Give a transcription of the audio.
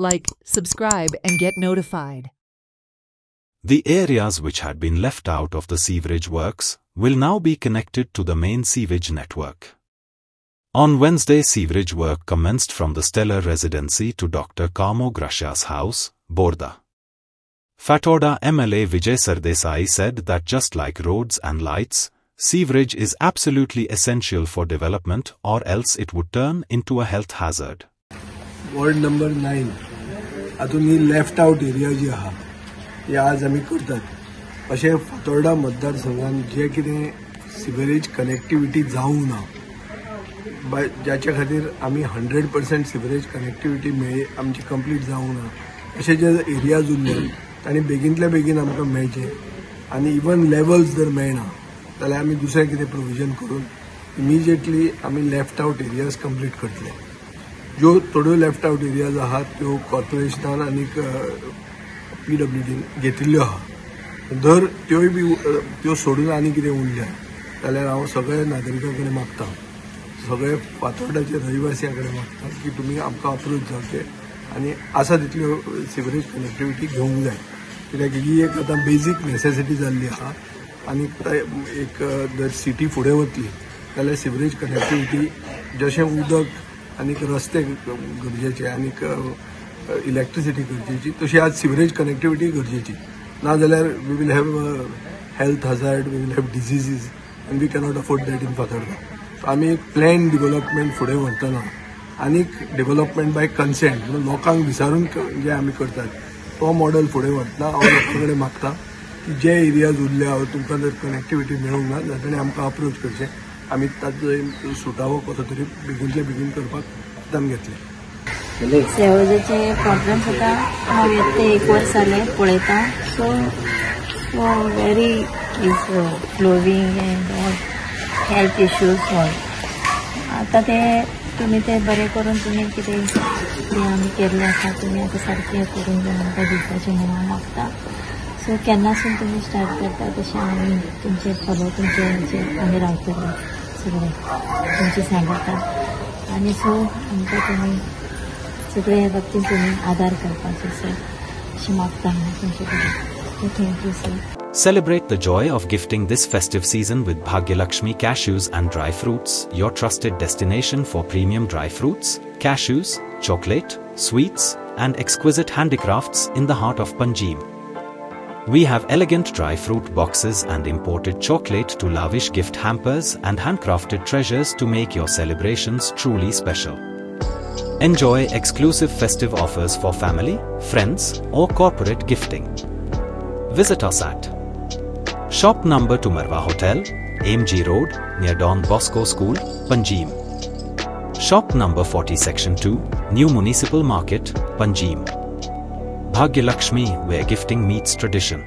Like, subscribe and get notified. The areas which had been left out of the sewerage works will now be connected to the main sewage network. On Wednesday, sewerage work commenced from the Stellar Residency to Dr. Kamo Gracia's house, Borda. Fatorda MLA Vijay Sardesai said that just like roads and lights, sewerage is absolutely essential for development, or else it would turn into a health hazard. Ward number 9. हातून ही left out area जी आहा ही आज आमी करतात अशें फातोर्डा मतदारसंघात जे कितें sewerage connectivity जावंक ना ज्याच्या खातीर आमी 100% सिवरेज कनेक्टिविटी आमची कंप्लीट जावंक ना अशे जे एरियाज उरले तांणी बेगींतल्या बेगीन आमकां मेळचे आनी इवन लेवल्स जर मेळना जाल्यार आमी दुसरें कितें प्रोविजन करून इमिजिएटली आमी लेफ्ट आउट एरियाज कंप्लीट करतले. ज्यो थोड्यो लेफ्ट आउट एरियाज आहात त्यो कॉर्पोरेशनान आनी PWDन घेतिल्ल्यो आहा जर त्योय बी त्यो सोडून आनी कितें उरल्या जाल्यार हांव सगळ्या नागरिकां कडेन मागतां सगळे फातोर्डाचे रहिवासियां कडेन मागतां की तुमी आमकां अप्रोच जावचे आनी आसा तितल्यो सिवरेज कनेक्टिविटी घेवंक जाय कित्याक ही एक आतां बेजीक नेसेसिटी जाल्ली आहा आनी एक जर सिटी फुडें वतली जाल्यार सिवरेज कनेक्टिविटी जशें उदक आनीक रस्ते गरजेचे आनीक इलेक्ट्रिसिटी गरजेची तशी आज सिवरेज कनेक्टिविटी गरजेची नाजाल्यार we will have health hazard we will have diseases and we cannot afford that in Fatorda. So आमी एक प्लॅन डेव्हलपमेंट फुडें व्हरतना आनीक डेव्हलपमेंट बाय कन्सेंट म्हणजे लोकांक विचारून जे आमी करतात तो मॉडेल फुडें व्हरतना हांव लोकां कडेन मागतां की जे एरियाज उरल्या तुमकां जर कनेक्टिविटी मेळूंक ना जाल्यार ताणें आमकां अप्रोच करचें आमी ताचो सुटावो कसो तरी बेगीनच्या बेगीन करपाक यत्न घेतले. सेवेचे प्रॉब्लेम्स आतां हांव येता 1 वर्स जालें पळयता sewerage is flowing and health issues आतां ते तुमी ते बरें करून तुमी कितें आमी केल्लें आसा तुमी आतां सारकें करून जाय आमकां दिवपाचें म्हणून हांव मागता. सो केन्नासून तुमी स्टार्ट करता तशें आमी तुमचे फॉलो तुमचे आमी रावतले सगळें तुमचे सांगता आनी सो आमकां तुमी सगळे बाबतींत तुमी आदार करपाचो सर अशें मागता हांव तुमचे कडेन. Thank you sir. Celebrate the joy of gifting this festive season with Bhagyalakshmi Cashews and Dry Fruits, your trusted destination for premium dry fruits, cashews, chocolate, sweets, and exquisite handicrafts in the heart of Panjim. We have elegant dry fruit boxes and imported chocolate to lavish gift hampers and handcrafted treasures to make your celebrations truly special. Enjoy exclusive festive offers for family, friends, or corporate gifting. Visit us at Shop number to Marwa Hotel, AMG Road, near Don Bosco School, Panjim. Shop number 40 Section 2, New Municipal Market, Panjim. Bhagyalakshmi, where gifting meets tradition.